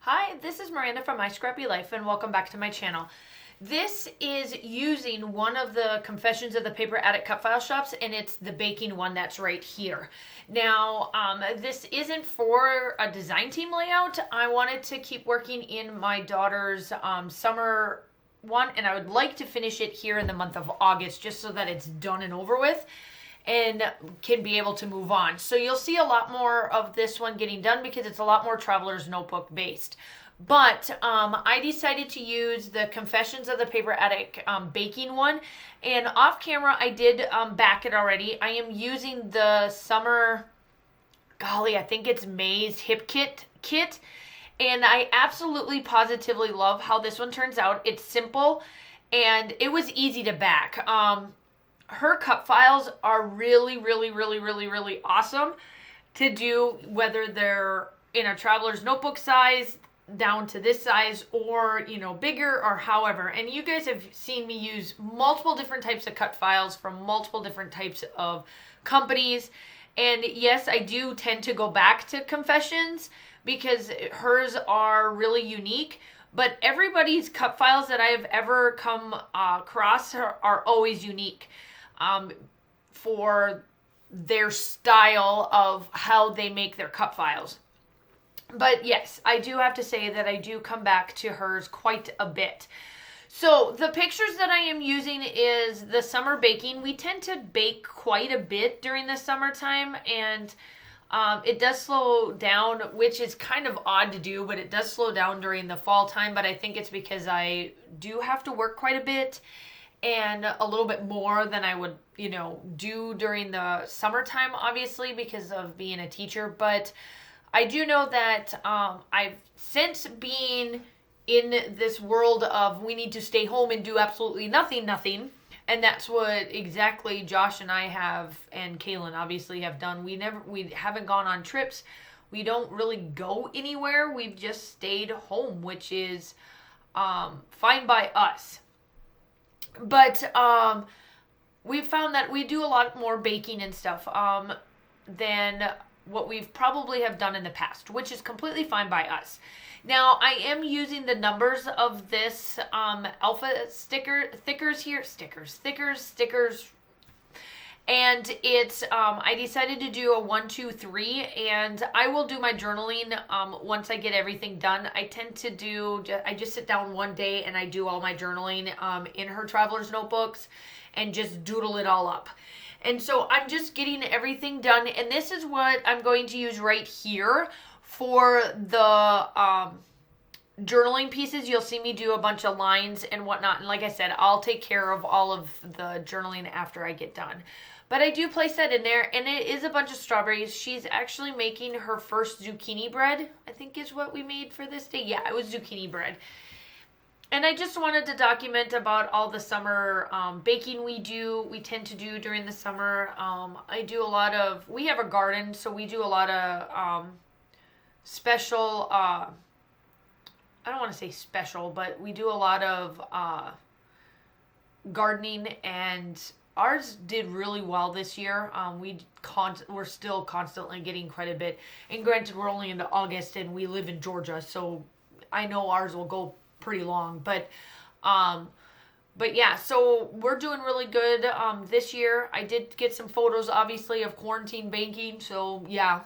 Hi, this is Miranda from My Scrappy Life, and welcome back to my channel. This is using one of the Confessions of the Paper Addict cut file shops, and it's the baking one that's right here. Now, this isn't for a design team layout. I wanted to keep working in my daughter's summer one, and I would like to finish it here in the month of August just so that it's done and over with and can be able to move on. So you'll see a lot more of this one getting done because it's a lot more Traveler's Notebook based. But I decided to use the Confessions of the Paper Addict baking one. And off camera, I did back it already. I am using the summer, golly, I think it's May's Hip Kit. And I absolutely positively love how this one turns out. It's simple and it was easy to back. Her cut files are really awesome to do, whether they're in a Traveler's Notebook size down to this size or, bigger or however. And you guys have seen me use multiple different types of cut files from multiple different types of companies. And yes, I do tend to go back to Confessions because hers are really unique. But everybody's cut files that I have ever come across are always unique. For their style of how they make their cut files. But yes, I do have to say that I do come back to hers quite a bit. So the pictures that I am using is the summer baking. We tend to bake quite a bit during the summertime, and it does slow down, which is kind of odd to do, but it does slow down during the fall time. But I think it's because I do have to work quite a bit and a little bit more than I would, do during the summertime, obviously, because of being a teacher. But I do know that I've, since being in this world of we need to stay home and do absolutely nothing, and that's what exactly Josh and I have, and Kaylin obviously have done. We haven't gone on trips. We don't really go anywhere. We've just stayed home, which is fine by us. But we've found that we do a lot more baking and stuff than what we've probably have done in the past, which is completely fine by us. Now, I am using the numbers of this alpha stickers, and it's I decided to do a 1, 2, 3, and I will do my journaling once I get everything done. I tend to do, I just sit down one day and I do all my journaling in her Traveler's Notebooks and just doodle it all up. And so I'm just getting everything done, and this is what I'm going to use right here for the journaling pieces. You'll see me do a bunch of lines and whatnot, and like I said, I'll take care of all of the journaling after I get done. But I do place that in there, and it is a bunch of strawberries. She's actually making her first zucchini bread, I think is what we made for this day. Yeah, it was zucchini bread. And I just wanted to document about all the summer baking we tend to do during the summer. I do a lot of, we have a garden, so we do a lot of special, I don't want to say special, but we do a lot of gardening, and ours did really well this year. We're still constantly getting quite a bit. And granted, we're only into August, and we live in Georgia, so I know ours will go pretty long. But yeah, so we're doing really good this year. I did get some photos, obviously, of quarantine baking. So yeah,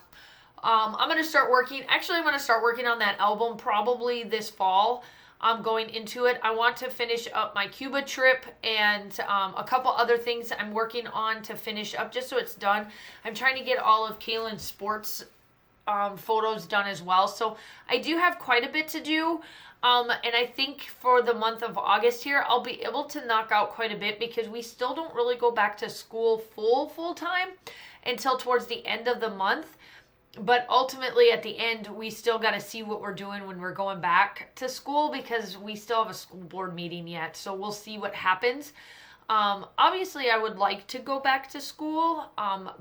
I'm going to start working. Actually, I'm going to start working on that album probably this fall. I'm going into it. I want to finish up my Cuba trip and a couple other things I'm working on to finish up just so it's done. I'm trying to get all of Kaylin's sports photos done as well. So I do have quite a bit to do. And I think for the month of August here, I'll be able to knock out quite a bit because we still don't really go back to school full time until towards the end of the month. But ultimately, at the end, we still got to see what we're doing when we're going back to school because we still have a school board meeting yet. So we'll see what happens. Obviously, I would like to go back to school,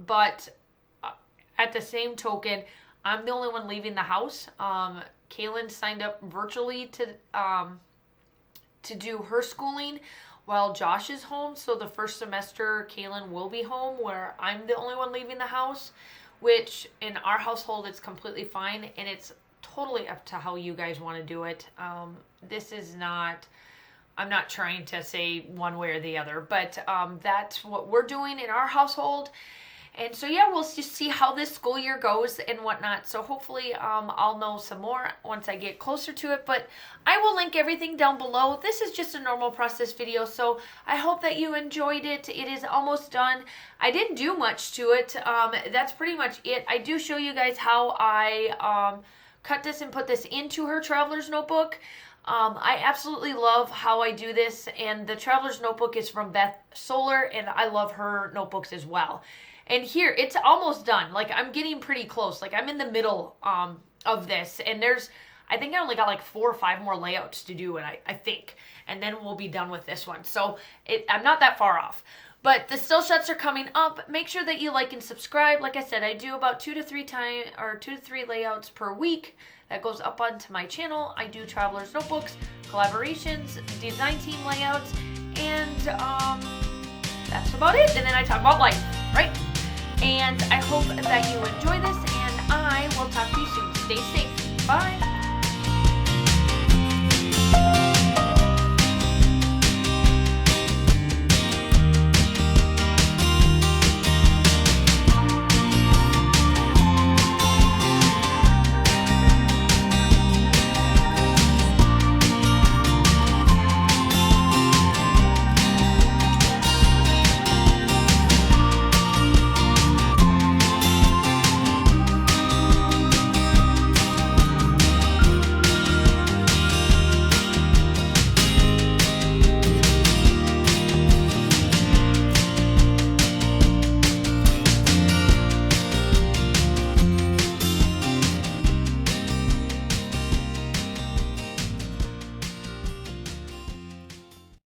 but at the same token, I'm the only one leaving the house. Kaylin signed up virtually to do her schooling while Josh is home. So the first semester, Kaylin will be home where I'm the only one leaving the house, which in our household, it's completely fine. And it's totally up to how you guys want to do it. This is not, I'm not trying to say one way or the other, but that's what we're doing in our household. And so, yeah, we'll just see how this school year goes and whatnot. So hopefully I'll know some more once I get closer to it. But I will link everything down below. This is just a normal process video. So I hope that you enjoyed it. It is almost done. I didn't do much to it. That's pretty much it. I do show you guys how I cut this and put this into her traveler's notebook. I absolutely love how I do this. And the traveler's notebook is from Beth Solar. And I love her notebooks as well. And here, it's almost done. Like, I'm getting pretty close. Like, I'm in the middle of this. And I think I only got like 4 or 5 more layouts to do, I think. And then we'll be done with this one. So, I'm not that far off. But the still shots are coming up. Make sure that you like and subscribe. Like I said, I do about 2 to 3 layouts per week. That goes up onto my channel. I do traveler's notebooks, collaborations, design team layouts, and that's about it. And then I talk about life, right? And I hope that you enjoy this, and I will talk to you soon. Stay safe.